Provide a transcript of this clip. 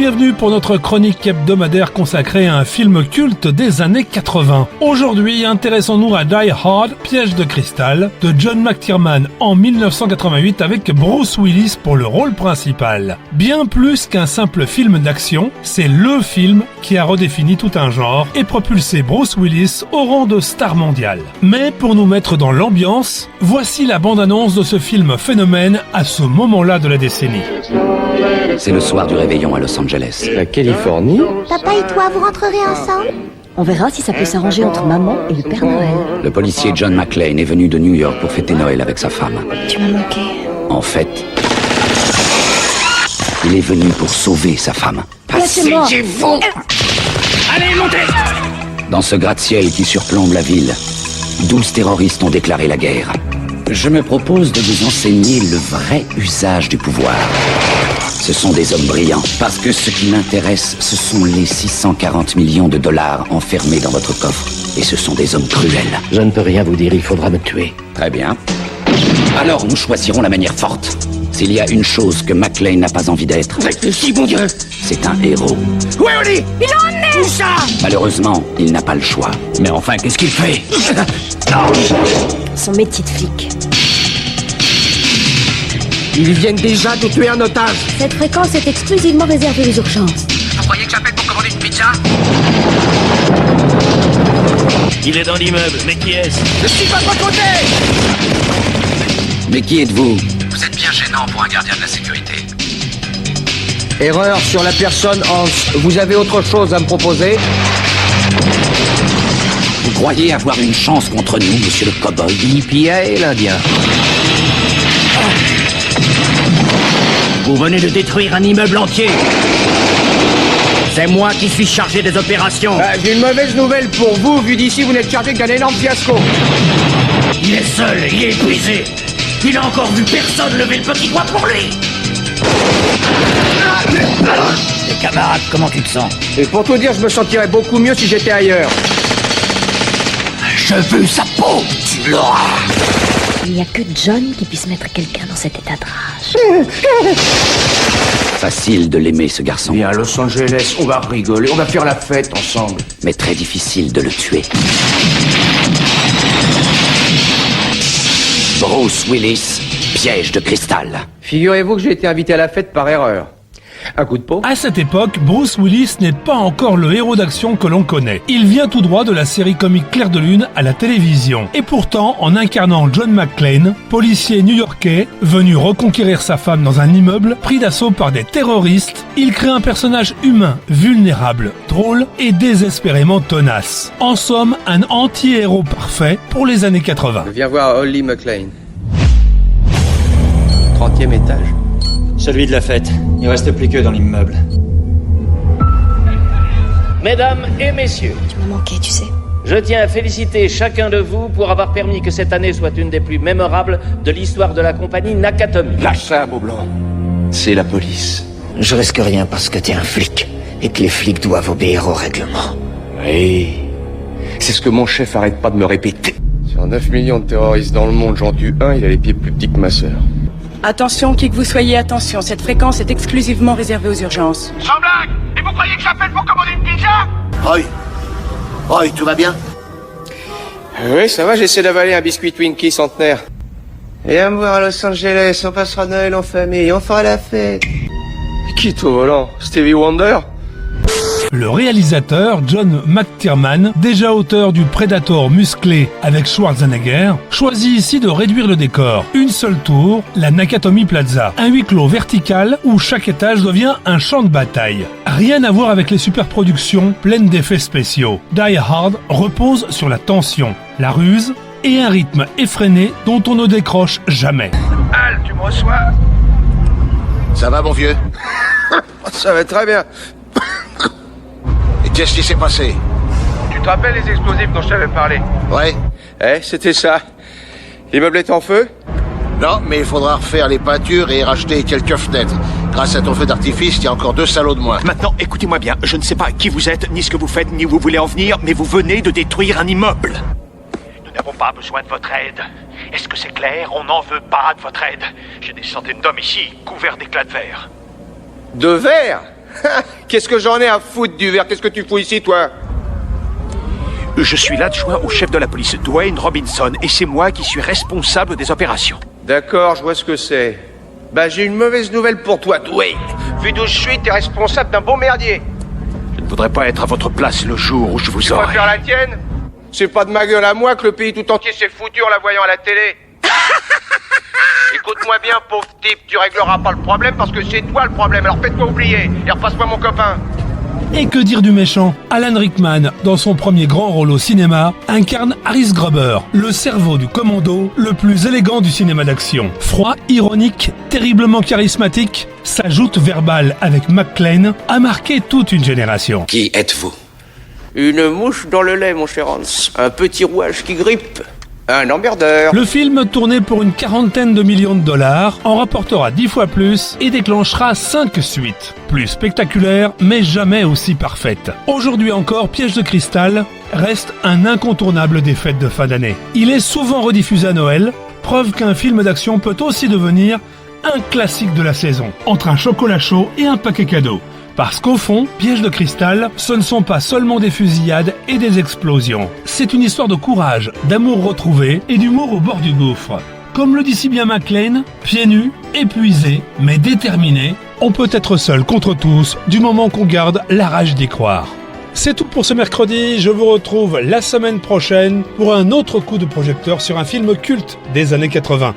bienvenue pour notre chronique hebdomadaire consacrée à un film culte des années 80. Aujourd'hui, intéressons-nous à Die Hard, Piège de cristal, de John McTiernan en 1988 avec Bruce Willis pour le rôle principal. Bien plus qu'un simple film d'action, c'est le film qui a redéfini tout un genre et propulsé Bruce Willis au rang de star mondiale. Mais pour nous mettre dans l'ambiance, voici la bande-annonce de ce film phénomène à ce moment-là de la décennie. C'est le soir du réveillon à Los Angeles. La Californie. Papa et toi, vous rentrerez ensemble? On verra si ça peut s'arranger entre maman et le Père Noël. Le policier John McClane est venu de New York pour fêter Noël avec sa femme. Tu m'as manqué. En fait, il est venu pour sauver sa femme. Laissez-moi. Allez, montez! Dans ce gratte-ciel qui surplombe la ville, 12 terroristes ont déclaré la guerre. Je me propose de vous enseigner le vrai usage du pouvoir. Ce sont des hommes brillants, parce que ce qui m'intéresse, ce sont les 640 millions de dollars enfermés dans votre coffre. Et ce sont des hommes cruels. Je ne peux rien vous dire, il faudra me tuer. Très bien. Alors nous choisirons la manière forte. S'il y a une chose que McClane n'a pas envie d'être, Réfléchis, mon Dieu. c'est un héros. Où est Oli? Il en est. Où ça? Malheureusement, il n'a pas le choix. Mais enfin, qu'est-ce qu'il fait? Son métier de flic. Ils viennent déjà de tuer un otage. Cette fréquence est exclusivement réservée aux urgences. Vous croyez que j'appelle pour commander une pizza? Il est dans l'immeuble, mais qui est-ce? Je suis pas de votre côté. Mais qui êtes-vous? Vous êtes bien gênant pour un gardien de la sécurité. Erreur sur la personne Hans. Vous avez autre chose à me proposer? Vous croyez avoir une chance contre nous, monsieur le cow-boy? EPA et l'Indien. Vous venez de détruire un immeuble entier. C'est moi qui suis chargé des opérations. J'ai une mauvaise nouvelle pour vous. Vu d'ici, vous n'êtes chargé qu'un énorme fiasco. Il est seul, il est épuisé. Il a encore vu personne lever le petit doigt pour lui. Les camarades, comment tu te sens? Et pour tout dire, je me sentirais beaucoup mieux si j'étais ailleurs. Je veux sa peau, tu l'auras. Il n'y a que John qui puisse mettre quelqu'un dans cet état de rage. Facile de l'aimer, ce garçon. Viens à Los Angeles, on va rigoler, on va faire la fête ensemble. Mais très difficile de le tuer. Bruce Willis, Piège de cristal. Figurez-vous que j'ai été invité à la fête par erreur. Un coup de peau. À cette époque, Bruce Willis n'est pas encore le héros d'action que l'on connaît. Il vient tout droit de la série comique Clair de Lune à la télévision. Et pourtant, en incarnant John McClane, policier new-yorkais, venu reconquérir sa femme dans un immeuble pris d'assaut par des terroristes, il crée un personnage humain, vulnérable, drôle et désespérément tenace. En somme, un anti-héros parfait pour les années 80. Viens voir Holly McClane. 30e étage. Celui de la fête. Il reste plus que dans l'immeuble. Mesdames et messieurs, Tu m'as manqué, tu sais. je tiens à féliciter chacun de vous pour avoir permis que cette année soit une des plus mémorables de l'histoire de la compagnie Nakatomi. Lâche ça, beau blanc. C'est la police. Je risque rien parce que t'es un flic et que les flics doivent obéir au règlement. Oui. C'est ce que mon chef arrête pas de me répéter. Sur 9 millions de terroristes dans le monde, j'en tue un, il a les pieds plus petits que ma sœur. Attention, qui que vous soyez, attention, cette fréquence est exclusivement réservée aux urgences. Sans blague! Et vous croyez que j'appelle pour commander une pizza? Roy, tout va bien? Oui, ça va, j'essaie d'avaler un biscuit Twinkie centenaire. Viens me voir à Los Angeles, on passera Noël en famille, on fera la fête. Qui est au volant? Stevie Wonder? Le réalisateur John McTiernan, déjà auteur du Predator musclé avec Schwarzenegger, choisit ici de réduire le décor. Une seule tour, la Nakatomi Plaza, un huis clos vertical où chaque étage devient un champ de bataille. Rien à voir avec les superproductions pleines d'effets spéciaux. Die Hard repose sur la tension, la ruse et un rythme effréné dont on ne décroche jamais. Al, tu me reçois? Ça va, mon vieux? Ça va très bien. Et qu'est-ce qui s'est passé? Tu te rappelles les explosifs dont je t'avais parlé? Ouais? C'était ça. L'immeuble est en feu? Non, mais il faudra refaire les peintures et racheter quelques fenêtres. Grâce à ton feu d'artifice, il y a encore 2 salauds de moins. Maintenant, écoutez-moi bien. Je ne sais pas qui vous êtes, ni ce que vous faites, ni où vous voulez en venir, mais vous venez de détruire un immeuble. Nous n'avons pas besoin de votre aide. Est-ce que c'est clair? On n'en veut pas de votre aide. J'ai des centaines d'hommes ici, couverts d'éclats de verre. De verre? Qu'est-ce que j'en ai à foutre du verre? Qu'est-ce que tu fous ici, toi? Je suis l'adjoint au chef de la police, Dwayne Robinson, et c'est moi qui suis responsable des opérations. D'accord, je vois ce que c'est. Bah, j'ai une mauvaise nouvelle pour toi, Dwayne. Vu d'où je suis, t'es responsable d'un beau merdier. Je ne voudrais pas être à votre place le jour où je vous aurai. Tu préfères la tienne? C'est pas de ma gueule à moi que le pays tout entier s'est foutu en la voyant à la télé. Écoute-moi bien, pauvre type, tu régleras pas le problème parce que c'est toi le problème, alors fais-toi oublier et repasse-moi mon copain. Et que dire du méchant? Alan Rickman, dans son premier grand rôle au cinéma, incarne Harris Gruber, le cerveau du commando le plus élégant du cinéma d'action. Froid, ironique, terriblement charismatique, sa joute verbale avec McClane a marqué toute une génération. Qui êtes-vous? Une mouche dans le lait, mon cher Hans. Un petit rouage qui grippe. Un emmerdeur. Le film, tourné pour une quarantaine de millions de dollars, en rapportera 10 fois plus et déclenchera 5 suites. Plus spectaculaires, mais jamais aussi parfaites. Aujourd'hui encore, Piège de cristal reste un incontournable des fêtes de fin d'année. Il est souvent rediffusé à Noël, preuve qu'un film d'action peut aussi devenir un classique de la saison, entre un chocolat chaud et un paquet cadeau. Parce qu'au fond, Piège de cristal, ce ne sont pas seulement des fusillades et des explosions. C'est une histoire de courage, d'amour retrouvé et d'humour au bord du gouffre. Comme le dit si bien McClane, pieds nus, épuisé, mais déterminé, on peut être seul contre tous du moment qu'on garde la rage d'y croire. C'est tout pour ce mercredi, je vous retrouve la semaine prochaine pour un autre coup de projecteur sur un film culte des années 80.